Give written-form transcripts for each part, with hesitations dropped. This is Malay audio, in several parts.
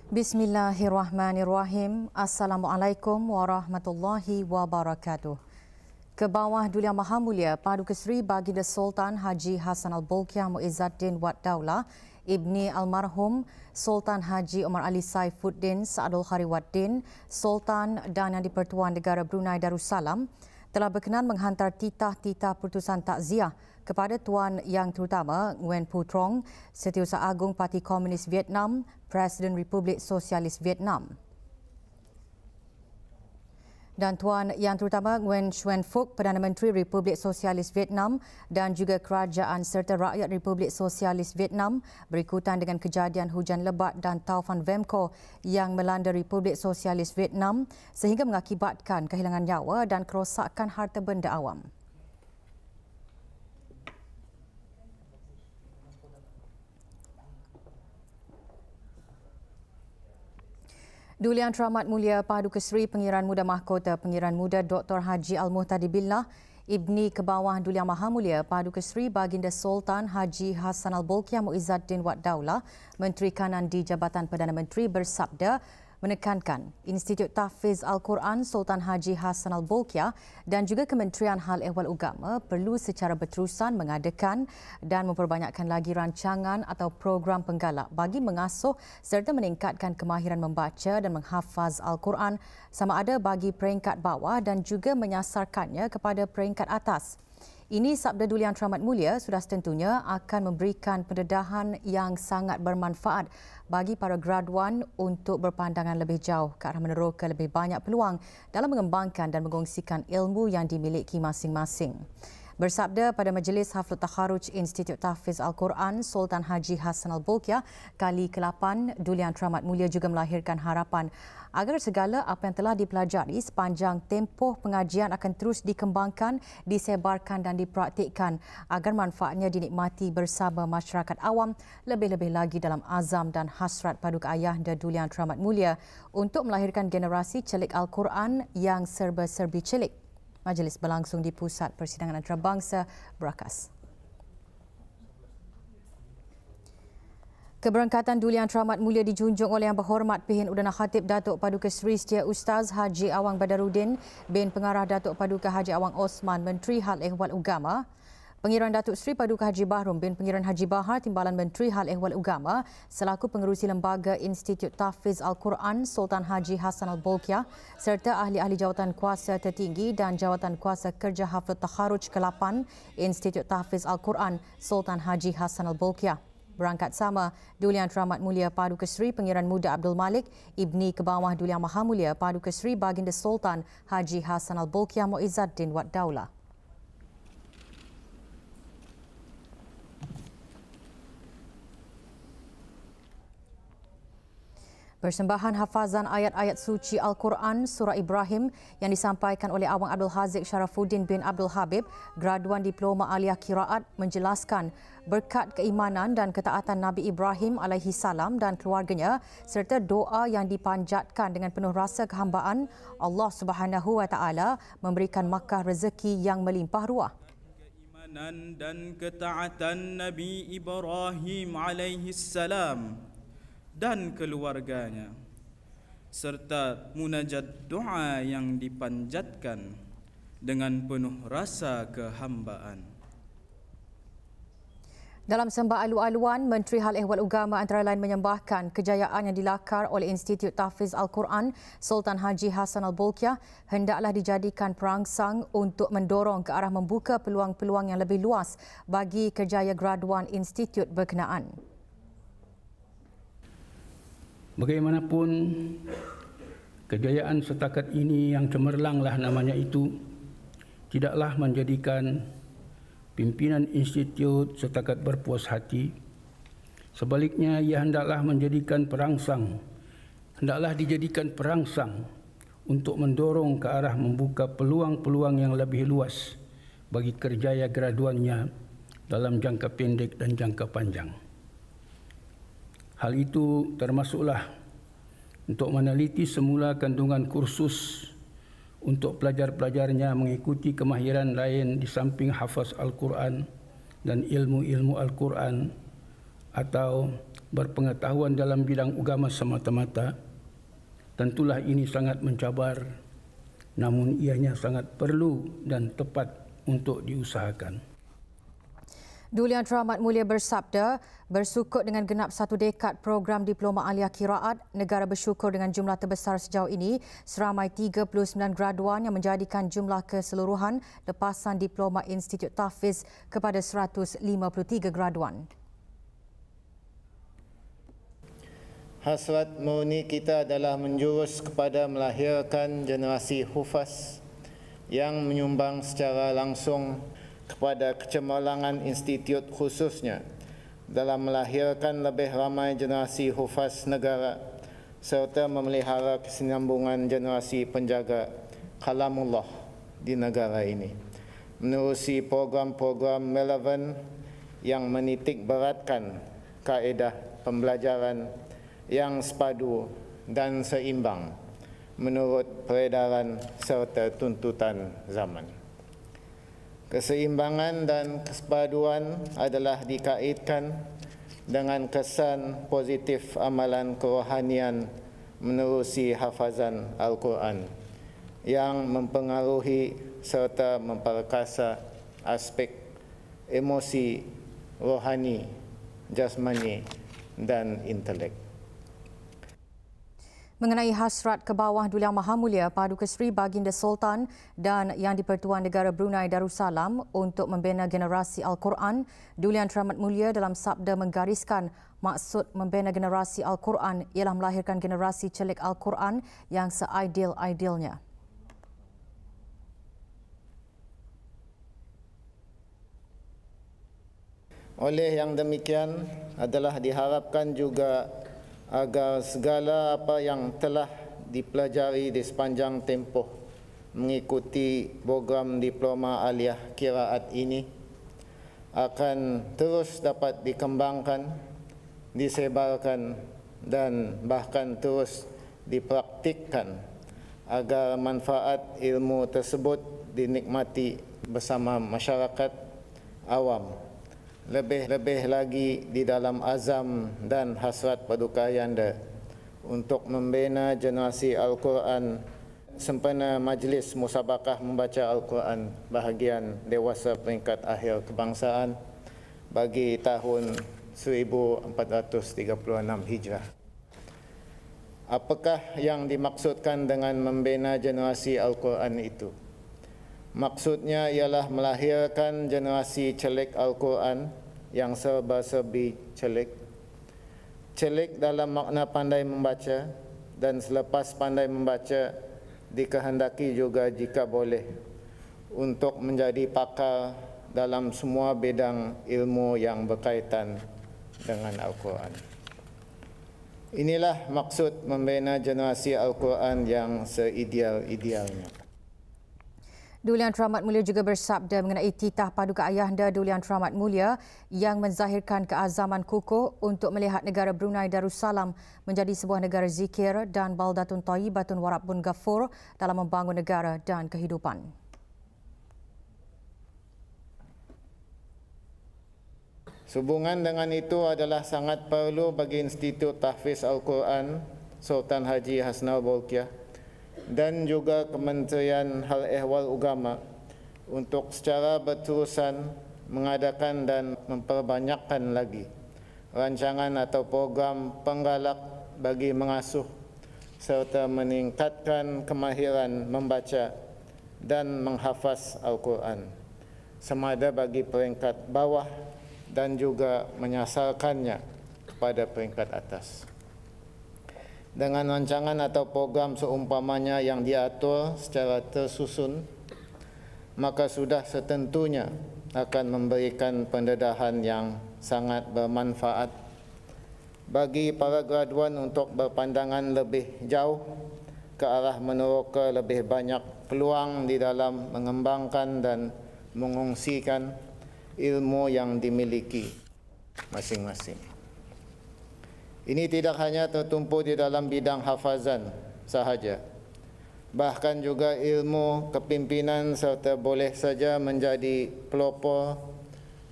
Bismillahirrahmanirrahim. Assalamualaikum warahmatullahi wabarakatuh. Ke bawah Duli Yang Maha Mulia Paduka Seri Baginda Sultan Haji Hassan Al-Bolkiah Muizzaddin Wad Daulah Ibni Almarhum Sultan Haji Omar Ali Saifuddin Saadul Khariwaddin Sultan dan Yang di-Pertuan Negara Brunei Darussalam telah berkenan menghantar titah-titah putusan takziah kepada Tuan Yang Terutama Nguyen Phu Trong, Setiausaha Agung Parti Komunis Vietnam, Presiden Republik Sosialis Vietnam. Dan Tuan Yang Terutama Nguyen Xuan Phuc, Perdana Menteri Republik Sosialis Vietnam dan juga kerajaan serta rakyat Republik Sosialis Vietnam berikutan dengan kejadian hujan lebat dan taufan Vemco yang melanda Republik Sosialis Vietnam sehingga mengakibatkan kehilangan nyawa dan kerosakan harta benda awam. Duli Yang Teramat Mulia Paduka Seri Pengiran Muda Mahkota Pengiran Muda Dr. Haji Al-Muhtadi Billah Ibni Kebawah Duli Yang Maha Mulia Paduka Seri Baginda Sultan Haji Hassan Al-Bolkiah Muizzaddin Wad Daulah Menteri Kanan di Jabatan Perdana Menteri bersabda menekankan Institut Tahfiz Al-Quran Sultan Haji Hassan Al-Bolkiah dan juga Kementerian Hal Ehwal Agama perlu secara berterusan mengadakan dan memperbanyakkan lagi rancangan atau program penggalak bagi mengasuh serta meningkatkan kemahiran membaca dan menghafaz Al-Quran sama ada bagi peringkat bawah dan juga menyasarkannya kepada peringkat atas. Ini sabda Duli Yang Teramat Mulia sudah setentunya akan memberikan pendedahan yang sangat bermanfaat bagi para graduan untuk berpandangan lebih jauh ke arah meneroka lebih banyak peluang dalam mengembangkan dan mengongsikan ilmu yang dimiliki masing-masing. Bersabda pada Majlis Haflul Takharuj Institut Tahfiz Al-Quran Sultan Haji Hassan Al-Bolkiah kali ke-8, Duli Yang Teramat Mulia juga melahirkan harapan agar segala apa yang telah dipelajari sepanjang tempoh pengajian akan terus dikembangkan, disebarkan dan dipraktikkan agar manfaatnya dinikmati bersama masyarakat awam, lebih-lebih lagi dalam azam dan hasrat Paduka Ayahanda Duli Yang Teramat Mulia untuk melahirkan generasi celik Al-Quran yang serba-serbi celik. Majlis berlangsung di Pusat Persidangan Antarabangsa Berakas. Keberangkatan Duli Yang Teramat Mulia dijunjung oleh Yang Berhormat Pihin Udana Khatib Datuk Paduka Seri Setia Ustaz Haji Awang Badaruddin bin Pengarah Datuk Paduka Haji Awang Osman Menteri Hal Ehwal Agama, Pengiran Datuk Seri Paduka Haji Bahrum bin Pengiran Haji Bahar Timbalan Menteri Hal Ehwal Agama selaku pengerusi Lembaga Institut Tahfiz Al-Quran Sultan Haji Hassan Al-Bolkiah serta ahli-ahli jawatan kuasa tertinggi dan jawatan kuasa kerja Haflul Takharuj ke-8 Institut Tahfiz Al-Quran Sultan Haji Hassan Al-Bolkiah. Berangkat sama, Duli Yang Teramat Mulia Paduka Seri Pengiran Muda Abdul Malik Ibni Kebawah Duli Yang Maha Mulia Paduka Seri Baginda Sultan Haji Hassan Al-Bolkiah Muizzaddin Wad Daulah. Persembahan hafazan ayat-ayat suci Al-Quran Surah Ibrahim yang disampaikan oleh Awang Abdul Haziq Sharafuddin bin Abdul Habib, graduan Diploma Aliyah Qiraat, menjelaskan berkat keimanan dan ketaatan Nabi Ibrahim alaihi salam dan keluarganya serta doa yang dipanjatkan dengan penuh rasa kehambaan, Allah Subhanahu wa taala memberikan Makkah rezeki yang melimpah ruah. Keimanan dan ketaatan Nabi Ibrahim alaihi salam dan keluarganya serta munajat doa yang dipanjatkan dengan penuh rasa kehambaan. Dalam sembah alu-aluan, Menteri Hal Ehwal Agama antara lain menyembahkan kejayaan yang dilakar oleh Institut Tahfiz Al-Quran Sultan Haji Hassan Al-Bolkiah hendaklah dijadikan perangsang untuk mendorong ke arah membuka peluang-peluang yang lebih luas bagi kerjaya graduan institut berkenaan. Bagaimanapun kejayaan setakat ini yang cemerlanglah namanya itu tidaklah menjadikan pimpinan institut setakat berpuas hati. Sebaliknya ia hendaklah dijadikan perangsang untuk mendorong ke arah membuka peluang-peluang yang lebih luas bagi kerjaya graduannya dalam jangka pendek dan jangka panjang. Hal itu termasuklah untuk meneliti semula kandungan kursus untuk pelajar-pelajarnya mengikuti kemahiran lain di samping hafaz Al-Quran dan ilmu-ilmu Al-Quran atau berpengetahuan dalam bidang agama semata-mata, tentulah ini sangat mencabar, namun ianya sangat perlu dan tepat untuk diusahakan. Duli Yang Teramat Mulia bersabda, bersukut dengan genap 1 dekad program Diploma Aliyah Qiraat, negara bersyukur dengan jumlah terbesar sejauh ini, seramai 39 graduan yang menjadikan jumlah keseluruhan lepasan Diploma Institut Tahfiz kepada 153 graduan. Hasrat murni kita adalah menjurus kepada melahirkan generasi hufaz yang menyumbang secara langsung kepada kecemerlangan institut khususnya dalam melahirkan lebih ramai generasi hufaz negara serta memelihara kesinambungan generasi penjaga kalamullah di negara ini, menerusi program-program relevan yang menitik beratkan kaedah pembelajaran yang sepadu dan seimbang menurut peredaran serta tuntutan zaman. Keseimbangan dan kesepaduan adalah dikaitkan dengan kesan positif amalan kerohanian menerusi hafazan Al-Quran yang mempengaruhi serta memperkasa aspek emosi, rohani, jasmani dan intelek. Mengenai hasrat ke bawah Duli Yang Maha Mulia Paduka Seri Baginda Sultan dan Yang di-Pertuan Negara Brunei Darussalam untuk membina generasi Al-Quran, Duli Yang Teramat Mulia dalam sabda menggariskan maksud membina generasi Al-Quran ialah melahirkan generasi celik Al-Quran yang seideal-idealnya. Oleh yang demikian adalah diharapkan juga agar segala apa yang telah dipelajari di sepanjang tempoh mengikuti program Diploma Aliyah Qiraat ini akan terus dapat dikembangkan, disebarkan dan bahkan terus dipraktikkan agar manfaat ilmu tersebut dinikmati bersama masyarakat awam. Lebih-lebih lagi di dalam azam dan hasrat Paduka Ayanda untuk membina generasi Al-Quran sempena Majlis Musabakah Membaca Al-Quran bahagian Dewasa Peringkat Akhir Kebangsaan bagi tahun 1436 Hijrah. Apakah yang dimaksudkan dengan membina generasi Al-Quran itu? Maksudnya ialah melahirkan generasi celik Al-Quran yang serba-serbi celik. Celik dalam makna pandai membaca dan selepas pandai membaca dikehendaki juga jika boleh untuk menjadi pakar dalam semua bidang ilmu yang berkaitan dengan Al-Quran. Inilah maksud membina generasi Al-Quran yang seideal-idealnya. Duli Yang Teramat Mulia juga bersabda mengenai titah Paduka Ayahanda Duli Yang Teramat Mulia yang menzahirkan keazaman kukuh untuk melihat negara Brunei Darussalam menjadi sebuah negara zikir dan baldatun thayyibatun wa rabbun ghafur dalam membangun negara dan kehidupan. Sehubungan dengan itu adalah sangat perlu bagi Institut Tahfiz Al-Quran Sultan Haji Hasnal Bolkiah dan juga Kementerian Hal Ehwal Agama untuk secara berterusan mengadakan dan memperbanyakkan lagi rancangan atau program penggalak bagi mengasuh serta meningkatkan kemahiran membaca dan menghafaz Al-Quran semada bagi peringkat bawah dan juga menyasarkannya kepada peringkat atas. Dengan rancangan atau program seumpamanya yang diatur secara tersusun, maka sudah setentunya akan memberikan pendedahan yang sangat bermanfaat bagi para graduan untuk berpandangan lebih jauh ke arah meneroka lebih banyak peluang di dalam mengembangkan dan mengongsikan ilmu yang dimiliki masing-masing. Ini tidak hanya tertumpu di dalam bidang hafazan sahaja, bahkan juga ilmu kepimpinan serta boleh saja menjadi pelopor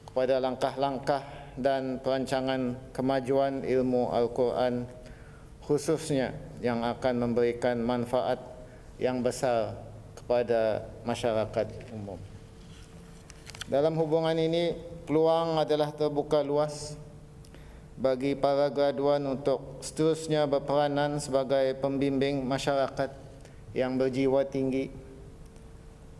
kepada langkah-langkah dan perancangan kemajuan ilmu Al-Quran khususnya yang akan memberikan manfaat yang besar kepada masyarakat umum. Dalam hubungan ini, peluang adalah terbuka luas bagi para graduan untuk seterusnya berperanan sebagai pembimbing masyarakat yang berjiwa tinggi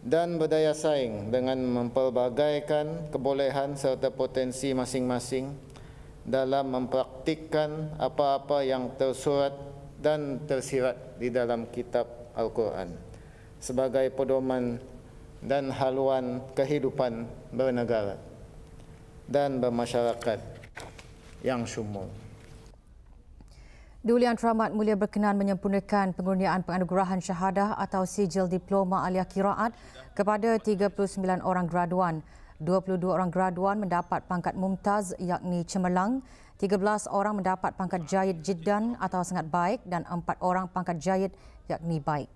dan berdaya saing dengan mempelbagaikan kebolehan serta potensi masing-masing dalam mempraktikkan apa-apa yang tersurat dan tersirat di dalam kitab Al-Quran sebagai pedoman dan haluan kehidupan bernegara dan bermasyarakat yang syumul. Duli Yang Teramat Mulia berkenan menyempurnakan pengurniaan penganugerahan syahadah atau sijil diploma alia qiraat kepada 39 orang graduan. 22 orang graduan mendapat pangkat mumtaz yakni cemerlang, 13 orang mendapat pangkat jayid jiddan atau sangat baik dan 4 orang pangkat jayid yakni baik.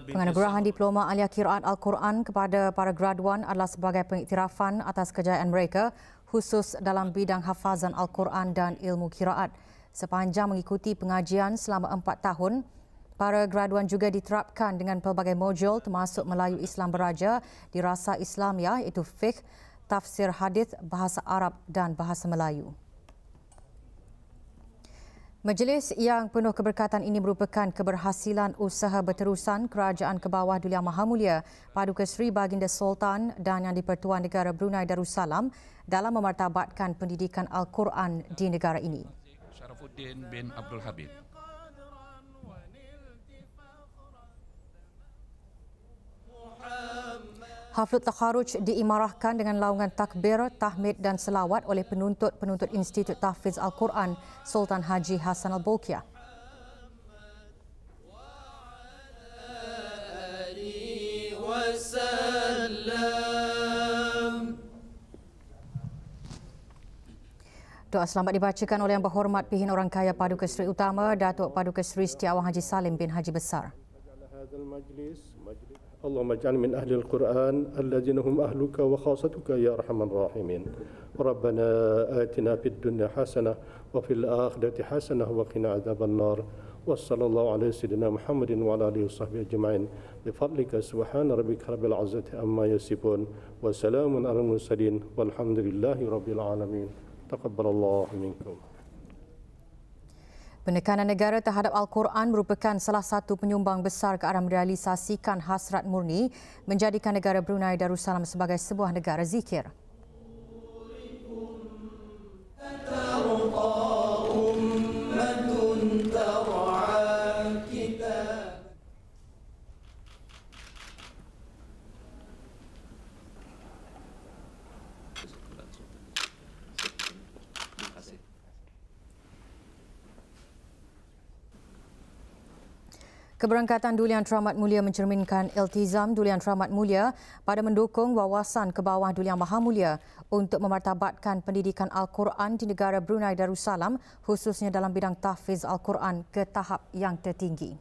Penganugerahan Diploma Alia Qiraat Al-Quran kepada para graduan adalah sebagai pengiktirafan atas kejayaan mereka khusus dalam bidang hafazan Al-Quran dan ilmu qiraat. Sepanjang mengikuti pengajian selama 4 tahun, para graduan juga diterapkan dengan pelbagai modul termasuk Melayu Islam Beraja, dirasa Islamiah iaitu fiqh, tafsir hadis, bahasa Arab dan bahasa Melayu. Majlis yang penuh keberkatan ini merupakan keberhasilan usaha berterusan Kerajaan ke bawah Duli Yang Maha Mulia Paduka Seri Baginda Sultan dan Yang di-Pertuan Negara Brunei Darussalam dalam memartabatkan pendidikan Al-Quran di negara ini. Sharafuddin bin Abdul Habib. Haflul Takharuj diimarahkan dengan laungan takbir, tahmid dan selawat oleh penuntut-penuntut Institut Tahfiz Al-Quran Sultan Haji Hassan Al-Bolkiah. Doa selamat dibacakan oleh Yang Berhormat Pihin Orang Kaya Paduka Seri Utama Datuk Paduka Seri Setiawang Haji Salim bin Haji Besar. اللهم اجعل من أهل القرآن الذين هم أهلك وخاصتك يا أرحم الراحمين ربنا آتنا في الدنيا حسنة وفي الآخرة حسنة وقنا عذاب النار وصلى الله على سيدنا محمد وعلى آله وصحبه أجمعين بفضلك سبحان ربك رب العزة عما يصفون وسلام على المرسلين والحمد لله رب العالمين تقبل الله منكم. Penekanan negara terhadap Al-Quran merupakan salah satu penyumbang besar ke arah merealisasikan hasrat murni menjadikan negara Brunei Darussalam sebagai sebuah negara zikir. Keberangkatan Duli Yang Teramat Mulia mencerminkan iltizam Duli Yang Teramat Mulia pada mendukung wawasan ke bawah Duli Yang Maha Mulia untuk memartabatkan pendidikan Al-Quran di negara Brunei Darussalam khususnya dalam bidang tahfiz Al-Quran ke tahap yang tertinggi.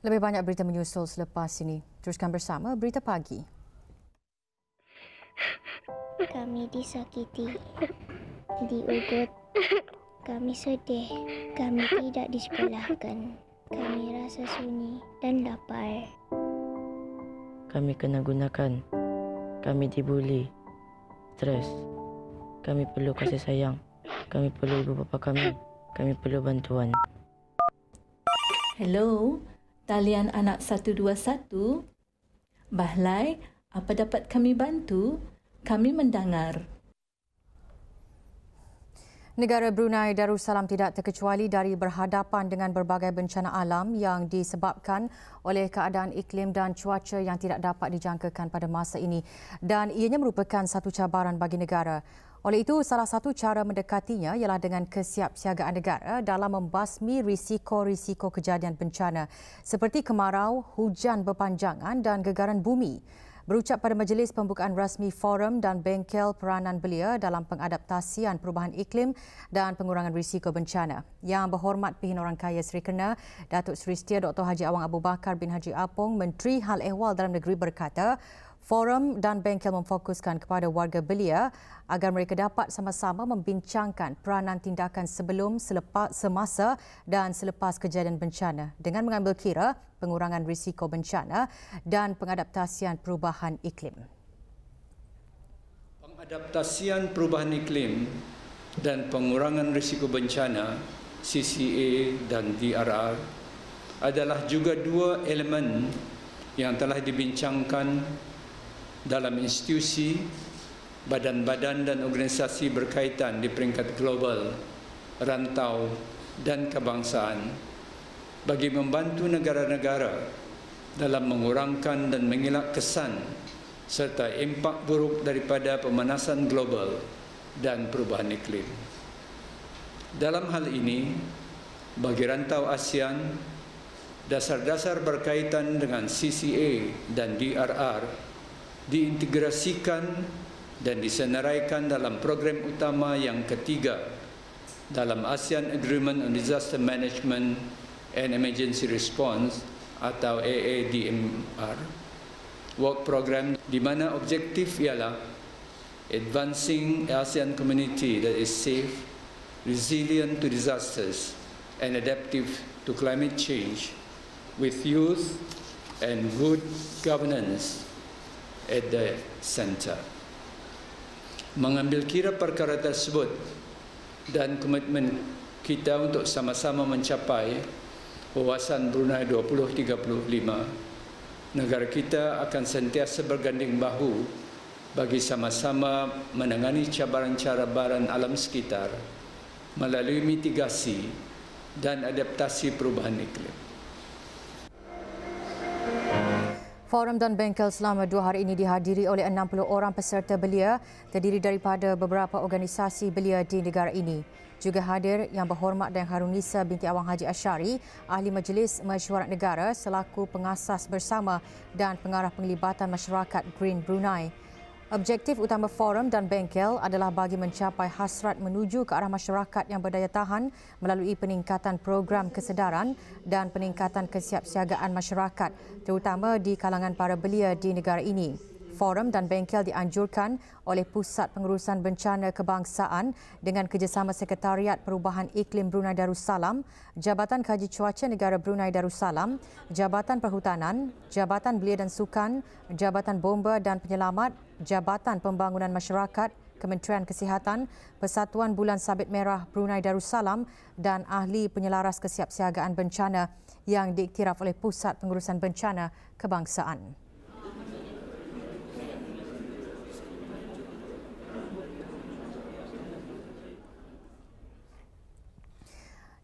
Lebih banyak berita menyusul selepas ini. Teruskan bersama Berita Pagi. Kami disakiti, diugut, kami sedih, kami tidak disekolahkan, kami rasa sunyi dan lapar. Kami kena gunakan, kami dibuli, stres, kami perlu kasih sayang, kami perlu ibu bapa kami perlu bantuan. Hello, talian anak 121. Bahlai, apa dapat kami bantu? Kami mendengar. Negara Brunei Darussalam tidak terkecuali dari berhadapan dengan berbagai bencana alam yang disebabkan oleh keadaan iklim dan cuaca yang tidak dapat dijangkakan pada masa ini dan ianya merupakan satu cabaran bagi negara. Oleh itu, salah satu cara mendekatinya ialah dengan kesiapsiagaan negara dalam membasmi risiko-risiko kejadian bencana seperti kemarau, hujan berpanjangan dan gegaran bumi. Berucap pada majlis pembukaan rasmi forum dan bengkel peranan belia dalam pengadaptasian perubahan iklim dan pengurangan risiko bencana. Yang Berhormat Pihin Orang Kaya Seri Kena, Datuk Seri Setia Dr. Haji Awang Abu Bakar bin Haji Apong, Menteri Hal Ehwal Dalam Negeri berkata, forum dan bengkel memfokuskan kepada warga belia agar mereka dapat sama-sama membincangkan peranan tindakan sebelum, selepas, semasa dan selepas kejadian bencana dengan mengambil kira pengurangan risiko bencana dan pengadaptasian perubahan iklim. Pengadaptasian perubahan iklim dan pengurangan risiko bencana CCA dan DRR adalah juga dua elemen yang telah dibincangkan dalam institusi, badan-badan dan organisasi berkaitan di peringkat global, rantau dan kebangsaan bagi membantu negara-negara dalam mengurangkan dan mengelak kesan serta impak buruk daripada pemanasan global dan perubahan iklim. Dalam hal ini, bagi rantau ASEAN, dasar-dasar berkaitan dengan CCA dan DRR diintegrasikan dan disenaraikan dalam program utama yang ketiga dalam ASEAN Agreement on Disaster Management and Emergency Response atau AADMR work program, di mana objektif ialah advancing ASEAN community that is safe, resilient to disasters and adaptive to climate change with youth and good governance at the center. Mengambil kira perkara tersebut dan komitmen kita untuk sama-sama mencapai wawasan Brunei 2035, negara kita akan sentiasa berganding bahu bagi sama-sama menangani cabaran-cabaran alam sekitar melalui mitigasi dan adaptasi perubahan iklim. Forum dan bengkel selama 2 hari ini dihadiri oleh 60 orang peserta belia terdiri daripada beberapa organisasi belia di negara ini. Juga hadir Yang Berhormat Dayang Harunisa binti Awang Haji Asyari, Ahli Majlis Mesyuarat Negara selaku pengasas bersama dan pengarah penglibatan masyarakat Green Brunei. Objektif utama forum dan bengkel adalah bagi mencapai hasrat menuju ke arah masyarakat yang berdaya tahan melalui peningkatan program kesedaran dan peningkatan kesiapsiagaan masyarakat, terutama di kalangan para belia di negara ini. Forum dan bengkel dianjurkan oleh Pusat Pengurusan Bencana Kebangsaan dengan kerjasama Sekretariat Perubahan Iklim Brunei Darussalam, Jabatan Kaji Cuaca Negara Brunei Darussalam, Jabatan Perhutanan, Jabatan Belia dan Sukan, Jabatan Bomba dan Penyelamat, Jabatan Pembangunan Masyarakat, Kementerian Kesihatan, Persatuan Bulan Sabit Merah Brunei Darussalam dan ahli penyelaras kesiapsiagaan bencana yang diiktiraf oleh Pusat Pengurusan Bencana Kebangsaan.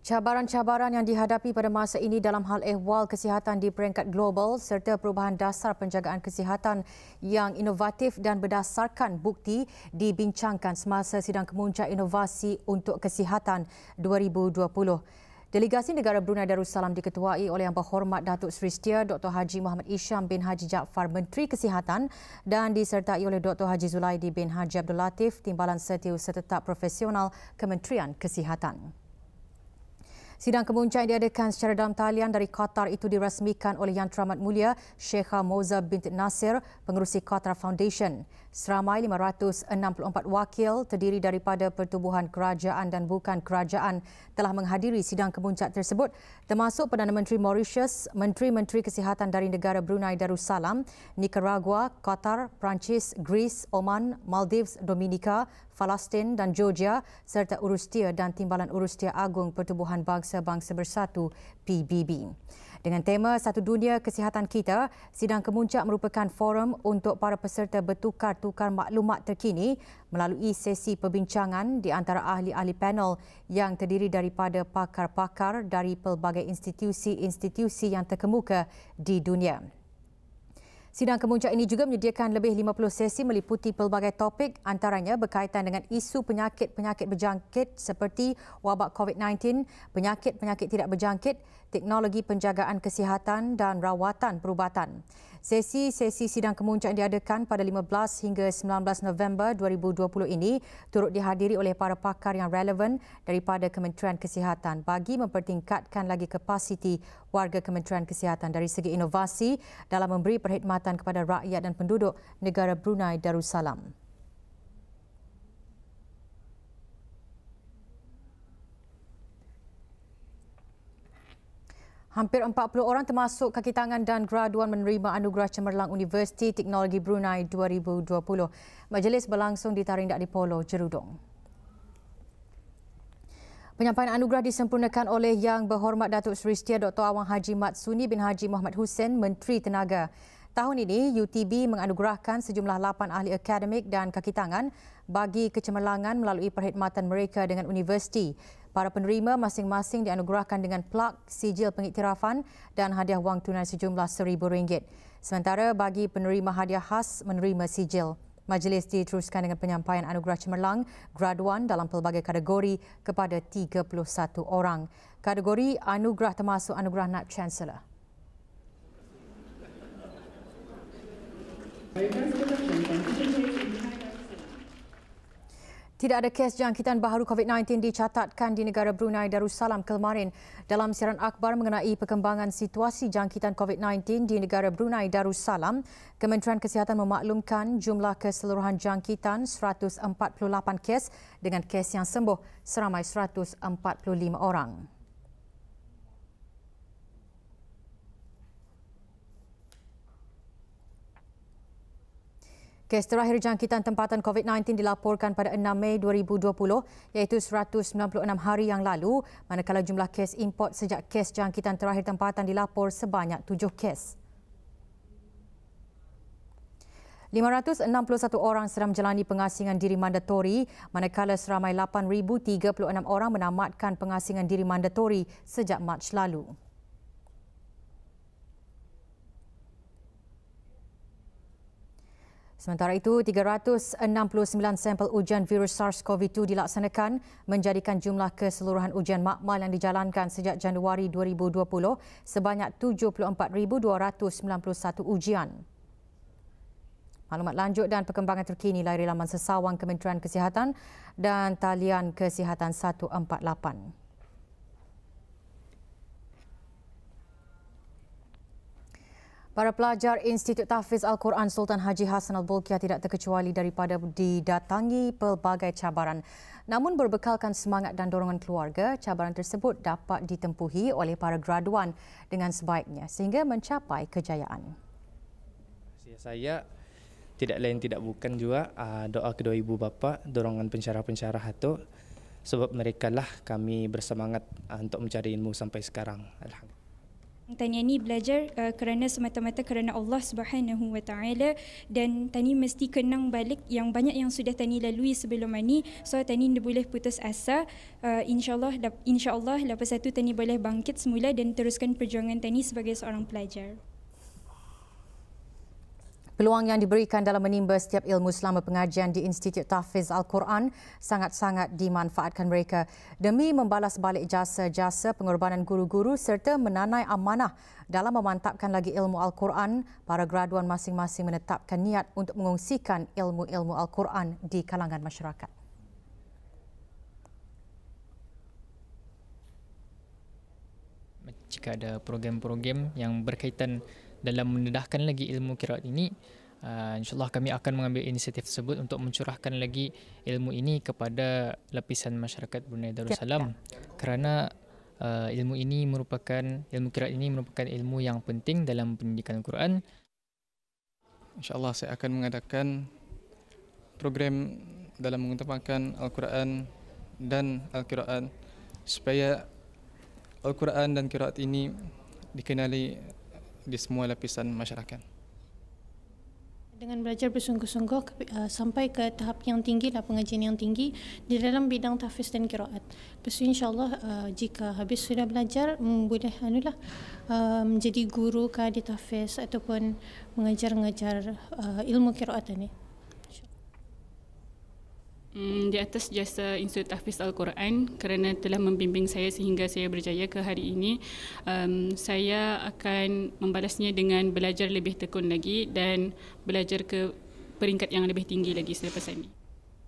Cabaran-cabaran yang dihadapi pada masa ini dalam hal ehwal kesihatan di peringkat global serta perubahan dasar penjagaan kesihatan yang inovatif dan berdasarkan bukti dibincangkan semasa Sidang Kemuncak Inovasi untuk Kesihatan 2020. Delegasi negara Brunei Darussalam diketuai oleh Yang Berhormat Datuk Seri Setia Dr. Haji Muhammad Isham bin Haji Jaafar, Menteri Kesihatan, dan disertai oleh Dr. Haji Zulaidi bin Haji Abdul Latif, Timbalan Setiausaha Tetap Profesional Kementerian Kesihatan. Sidang kemuncak yang diadakan secara dalam talian dari Qatar itu dirasmikan oleh Yang Teramat Mulia Syekha Moza binti Nasir, pengerusi Qatar Foundation. Seramai 564 wakil terdiri daripada pertubuhan kerajaan dan bukan kerajaan telah menghadiri sidang kemuncak tersebut, termasuk Perdana Menteri Mauritius, Menteri-Menteri Kesihatan dari negara Brunei Darussalam, Nicaragua, Qatar, Perancis, Greece, Oman, Maldives, Dominika, Palestin dan Georgia serta Urustia dan Timbalan Urustia Agung Pertubuhan Bangsa-Bangsa Bersatu PBB. Dengan tema Satu Dunia Kesihatan Kita, sidang kemuncak merupakan forum untuk para peserta bertukar-tukar maklumat terkini melalui sesi perbincangan di antara ahli-ahli panel yang terdiri daripada pakar-pakar dari pelbagai institusi-institusi yang terkemuka di dunia. Sidang kemuncak ini juga menyediakan lebih 50 sesi meliputi pelbagai topik, antaranya berkaitan dengan isu penyakit-penyakit berjangkit seperti wabak COVID-19, penyakit-penyakit tidak berjangkit, teknologi penjagaan kesihatan dan rawatan perubatan. Sesi-sesi sidang kemuncak yang diadakan pada 15 hingga 19 November 2020 ini turut dihadiri oleh para pakar yang relevan daripada Kementerian Kesihatan bagi mempertingkatkan lagi kapasiti warga Kementerian Kesihatan dari segi inovasi dalam memberi perkhidmatan kepada rakyat dan penduduk negara Brunei Darussalam. Hampir 40 orang termasuk kaki tangan dan graduan menerima anugerah cemerlang Universiti Teknologi Brunei 2020. Majlis berlangsung di Tarindak Dipolo, Jerudong. Penyampaian anugerah disempurnakan oleh Yang Berhormat Datuk Seri Setia Dr. Awang Haji Mat Suni bin Haji Muhammad Hussein, Menteri Tenaga. Tahun ini, UTB menganugerahkan sejumlah 8 ahli akademik dan kaki tangan bagi kecemerlangan melalui perkhidmatan mereka dengan universiti. Para penerima masing-masing dianugerahkan dengan plak, sijil pengiktirafan dan hadiah wang tunai sejumlah RM1,000. Sementara bagi penerima hadiah khas menerima sijil. Majlis diteruskan dengan penyampaian anugerah cemerlang graduan dalam pelbagai kategori kepada 31 orang. Kategori anugerah termasuk anugerah Naib Chancellor. Tidak ada kes jangkitan baharu COVID-19 dicatatkan di negara Brunei Darussalam kemarin. Dalam siaran akhbar mengenai perkembangan situasi jangkitan COVID-19 di negara Brunei Darussalam, Kementerian Kesihatan memaklumkan jumlah keseluruhan jangkitan 148 kes dengan kes yang sembuh seramai 145 orang. Kes terakhir jangkitan tempatan COVID-19 dilaporkan pada 6 Mei 2020 iaitu 196 hari yang lalu, manakala jumlah kes import sejak kes jangkitan terakhir tempatan dilapor sebanyak 7 kes. 561 orang sedang menjalani pengasingan diri mandatori, manakala seramai 8,036 orang menamatkan pengasingan diri mandatori sejak Mac lalu. Sementara itu, 369 sampel ujian virus SARS-CoV-2 dilaksanakan menjadikan jumlah keseluruhan ujian makmal yang dijalankan sejak Januari 2020 sebanyak 74,291 ujian. Maklumat lanjut dan perkembangan terkini layari laman sesawang Kementerian Kesihatan dan talian Kesihatan 148. Para pelajar Institut Tahfiz Al-Quran Sultan Haji Hassan Al-Bolkiah tidak terkecuali daripada didatangi pelbagai cabaran. Namun berbekalkan semangat dan dorongan keluarga, cabaran tersebut dapat ditempuhi oleh para graduan dengan sebaiknya sehingga mencapai kejayaan. Saya tidak lain tidak bukan juga doa kedua ibu bapa, dorongan pensyarah-pensyarah itu, sebab mereka lah kami bersemangat untuk mencari ilmu sampai sekarang. Alhamdulillah. Tani ni belajar kerana semata-mata kerana Allah Subhanahu Wa Taala, dan Tani mesti kenang balik yang banyak yang sudah Tani lalui sebelum ini, so Tani tidak boleh putus asa. InsyaAllah lepas itu Tani boleh bangkit semula dan teruskan perjuangan Tani sebagai seorang pelajar. Peluang yang diberikan dalam menimba setiap ilmu selama pengajian di Institut Tahfiz Al-Quran sangat-sangat dimanfaatkan mereka demi membalas balik jasa-jasa pengorbanan guru-guru serta menanai amanah dalam memantapkan lagi ilmu Al-Quran. Para graduan masing-masing menetapkan niat untuk mengongsikan ilmu-ilmu Al-Quran di kalangan masyarakat. Jika ada program-program yang berkaitan dalam mendedahkan lagi ilmu qiraat ini, insyaAllah kami akan mengambil inisiatif tersebut untuk mencurahkan lagi ilmu ini kepada lapisan masyarakat Brunei Darussalam, kerana ilmu qiraat ini merupakan ilmu yang penting dalam pendidikan Al-Quran. InsyaAllah saya akan mengadakan program dalam mengutamakan Al-Quran dan Al-Qiraat supaya Al-Quran dan qiraat ini dikenali di semua lapisan masyarakat. Dengan belajar bersungguh-sungguh sampai ke tahap yang tinggi, pengajian yang tinggi di dalam bidang tahfiz dan qiraat. Lepas itu insyaAllah jika habis sudah belajar, boleh menjadi guru di tahfiz ataupun mengajar ilmu qiraat ini. Di atas jasa Institut Tahfiz Al-Quran kerana telah membimbing saya sehingga saya berjaya ke hari ini. Saya akan membalasnya dengan belajar lebih tekun lagi dan belajar ke peringkat yang lebih tinggi lagi selepas ini.